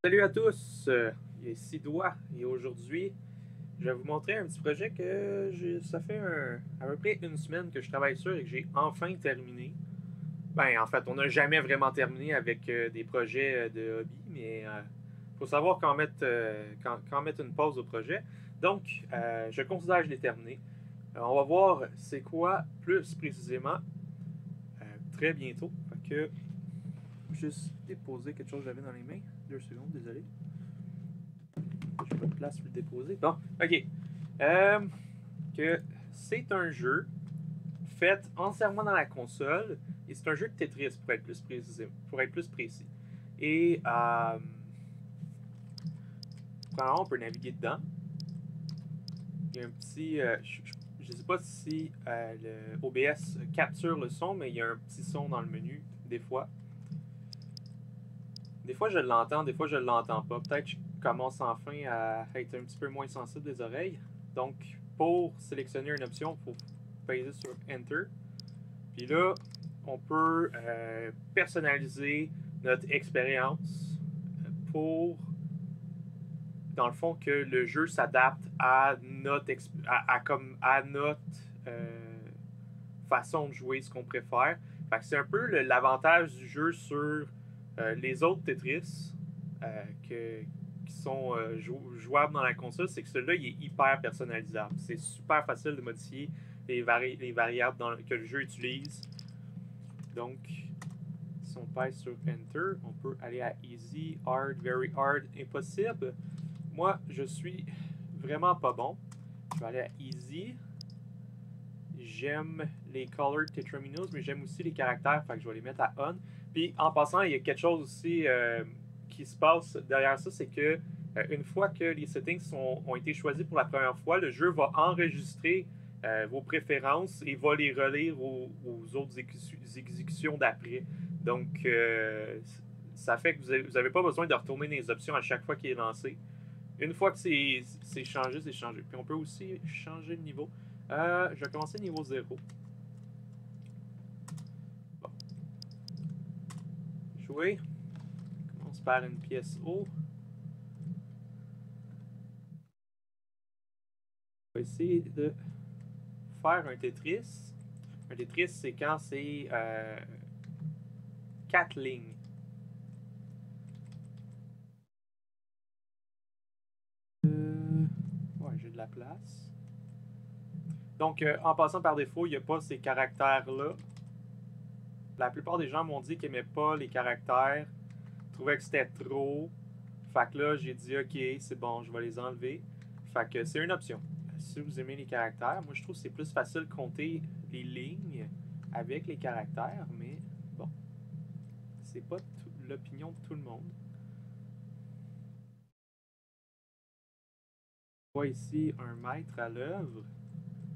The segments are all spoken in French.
Salut à tous, ici Doigt et aujourd'hui je vais vous montrer un petit projet que ça fait à peu près une semaine que je travaille sur et que j'ai enfin terminé. Ben en fait on n'a jamais vraiment terminé avec des projets de hobby, mais il faut savoir quand mettre une pause au projet. Donc je considère que je l'ai terminé. On va voir c'est quoi plus précisément très bientôt. Fait que juste déposer quelque chose que j'avais dans les mains. 2 secondes, désolé. J'ai pas de place pour le déposer. Bon, ok. Euh, que c'est un jeu fait entièrement dans la console et c'est un jeu de Tetris pour être plus précis. Et premièrement, on peut naviguer dedans. Il y a un petit. Je sais pas si le OBS capture le son, mais il y a un petit son dans le menu, des fois. Des fois, je l'entends, des fois, je l'entends pas. Peut-être que je commence enfin à être un petit peu moins sensible des oreilles. Donc, pour sélectionner une option, il faut peser sur Enter. Puis là, on peut personnaliser notre expérience pour, dans le fond, que le jeu s'adapte à notre, à notre façon de jouer, ce qu'on préfère. Fait que c'est un peu l'avantage du jeu sur les autres Tetris qui sont jouables dans la console, c'est que celui-là, il est hyper personnalisable. C'est super facile de modifier les variables que le jeu utilise. Donc, si on pèse sur Enter, on peut aller à Easy, Hard, Very Hard, Impossible. Moi, je suis vraiment pas bon. Je vais aller à Easy. J'aime les Colored Tetraminos, mais j'aime aussi les caractères, fait que je vais les mettre à On. Puis en passant, il y a quelque chose aussi qui se passe derrière ça, c'est que une fois que les settings ont été choisis pour la première fois, le jeu va enregistrer vos préférences et va les relire aux autres exécutions d'après. Donc ça fait que vous n'avez pas besoin de retourner dans les options à chaque fois qu'il est lancé. Une fois que c'est changé, c'est changé. Puis on peut aussi changer de niveau. Je vais commencer niveau 0. Bon. Jouer. On commence par une pièce haut. On va essayer de faire un Tetris. Un Tetris, c'est quand c'est 4 lignes. Ouais, j'ai de la place. Donc, en passant par défaut, il n'y a pas ces caractères-là. La plupart des gens m'ont dit qu'ils n'aimaient pas les caractères, trouvaient que c'était trop. Fait que là, j'ai dit, ok, c'est bon, je vais les enlever. Fait que c'est une option. Si vous aimez les caractères, moi je trouve que c'est plus facile de compter les lignes avec les caractères, mais bon, c'est pas l'opinion de tout le monde. On voit ici un maître à l'œuvre,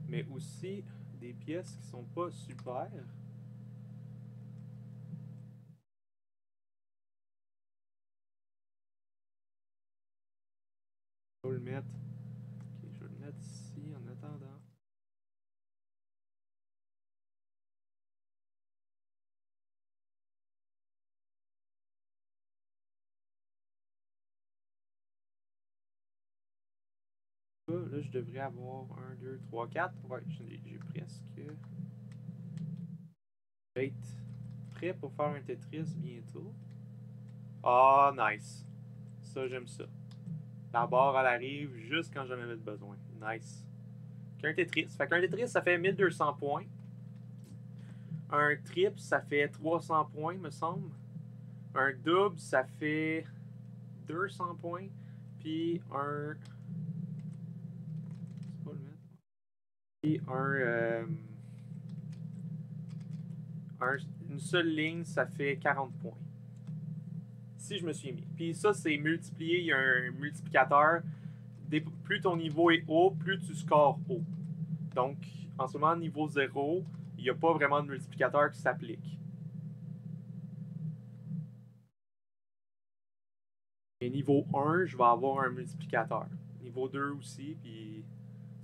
mais aussi des pièces qui sont pas super. Je vais le mettre. Ok, je vais le mettre ici en attendant. Là, je devrais avoir 1, 2, 3, 4. Ouais, j'ai presque. Je vais être prêt pour faire un Tetris bientôt. Ah, nice. Ça, j'aime ça. La barre, elle arrive juste quand j'en avais besoin. Nice. Qu'un Tetris. Fait qu'un Tetris, ça fait 1200 points. Un triple, ça fait 300 points, me semble. Un double, ça fait 200 points. Puis un. C'est pas le mettre. Puis une seule ligne, ça fait 40 points. Si je me suis mis. Puis ça, c'est multiplié. Il y a un multiplicateur. Plus ton niveau est haut, plus tu scores haut. Donc, en ce moment, niveau 0, il n'y a pas vraiment de multiplicateur qui s'applique. Et niveau 1, je vais avoir un multiplicateur. Niveau 2 aussi, puis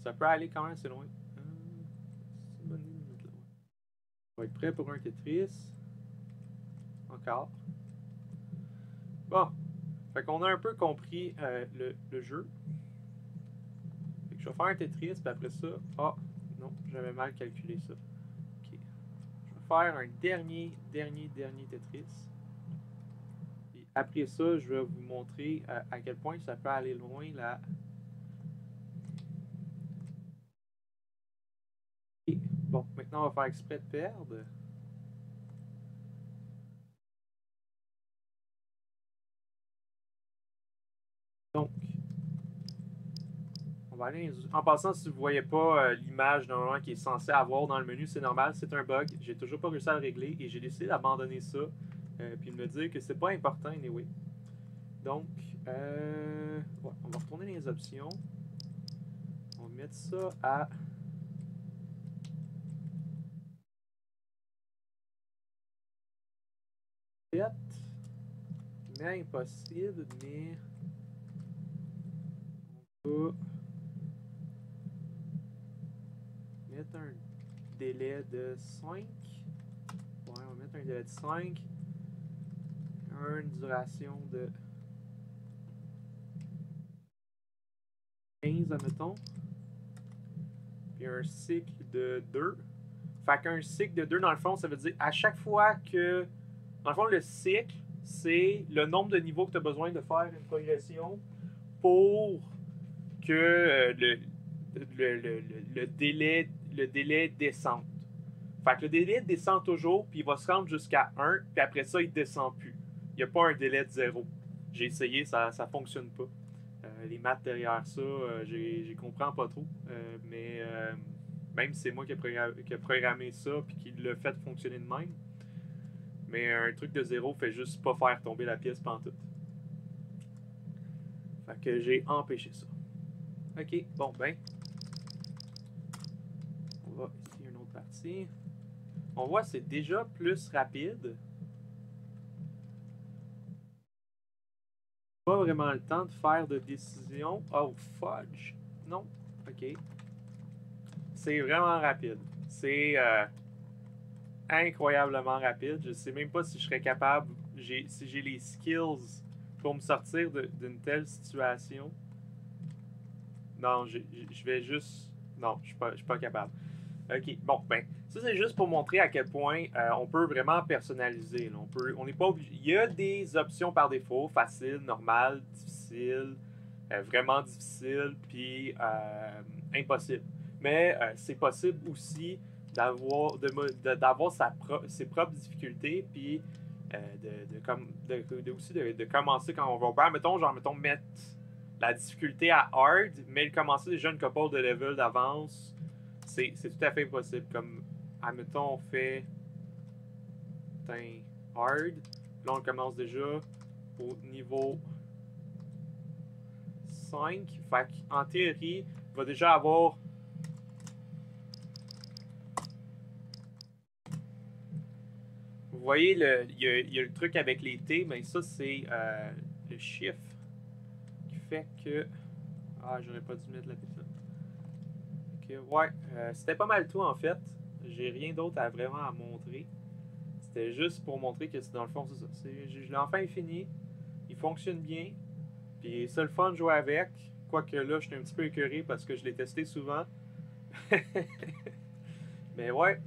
ça peut aller quand même assez loin. C'est une bonne idée de mettre là. On va être prêt pour un Tetris. Encore. Bon. Fait qu'on a un peu compris le jeu. Fait que je vais faire un Tetris, puis après ça... Ah, non, j'avais mal calculé ça. Ok. Je vais faire un dernier Tetris. Et après ça, je vais vous montrer à quel point ça peut aller loin là. Et bon, maintenant on va faire exprès de perdre. Donc, on va aller. En passant, si vous ne voyez pas l'image normalement qui est censée avoir dans le menu, c'est normal, c'est un bug. J'ai toujours pas réussi à le régler et j'ai décidé d'abandonner ça. Puis de me dire que c'est pas important anyway. Donc, ouais, on va retourner dans les options. On va mettre ça à... mais impossible, mais... On va mettre un délai de 5. Ouais, on va mettre un délai de 5. Une duration de 15, admettons. Puis un cycle de 2. Fait qu'un cycle de 2, dans le fond, ça veut dire à chaque fois que... Dans le fond, le cycle, c'est le nombre de niveaux que tu as besoin de faire une progression pour que le délai descende. Fait que le délai descend toujours, puis il va se rendre jusqu'à 1, puis après ça, il descend plus. Il n'y a pas un délai de 0. J'ai essayé, ça ne fonctionne pas. Les maths derrière ça, j'ai comprends pas trop. Mais même si c'est moi qui ai programmé ça, puis qui l'a fait fonctionner de même. Mais un truc de 0 fait juste pas faire tomber la pièce pantoute. Fait que j'ai empêché ça. Ok, bon ben. On va essayer une autre partie. On voit c'est déjà plus rapide. Pas vraiment le temps de faire de décision. Oh, fudge. Non. Ok. C'est vraiment rapide. C'est incroyablement rapide. Je sais même pas si je serais capable, si j'ai les skills pour me sortir d'une telle situation. Non, je vais juste... Non, je suis pas capable. Ok, bon, ben, ça c'est juste pour montrer à quel point on peut vraiment personnaliser. Là. On n'est pas obligé. Il y a des options par défaut, facile, normal, difficile, vraiment difficile, puis impossible. Mais c'est possible aussi d'avoir ses propres difficultés, puis aussi de commencer quand on va faire. Mettons, mettre la difficulté à hard, mais commencer déjà une couple de level d'avance. C'est tout à fait possible. Comme, admettons, on fait hard. Là, on commence déjà au niveau 5. Fait qu'en théorie, il va déjà avoir... Vous voyez, il y a le truc avec les T, mais ça, c'est le chiffre qui fait que... Ah, j'aurais pas dû mettre la pizza. Ouais, c'était pas mal tout en fait. J'ai rien d'autre vraiment à montrer. C'était juste pour montrer que dans le fond, c'est ça. Je l'ai enfin fini. Il fonctionne bien. Puis c'est le fun de jouer avec. Quoique là, je suis un petit peu écœuré parce que je l'ai testé souvent. Mais ouais,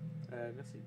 merci.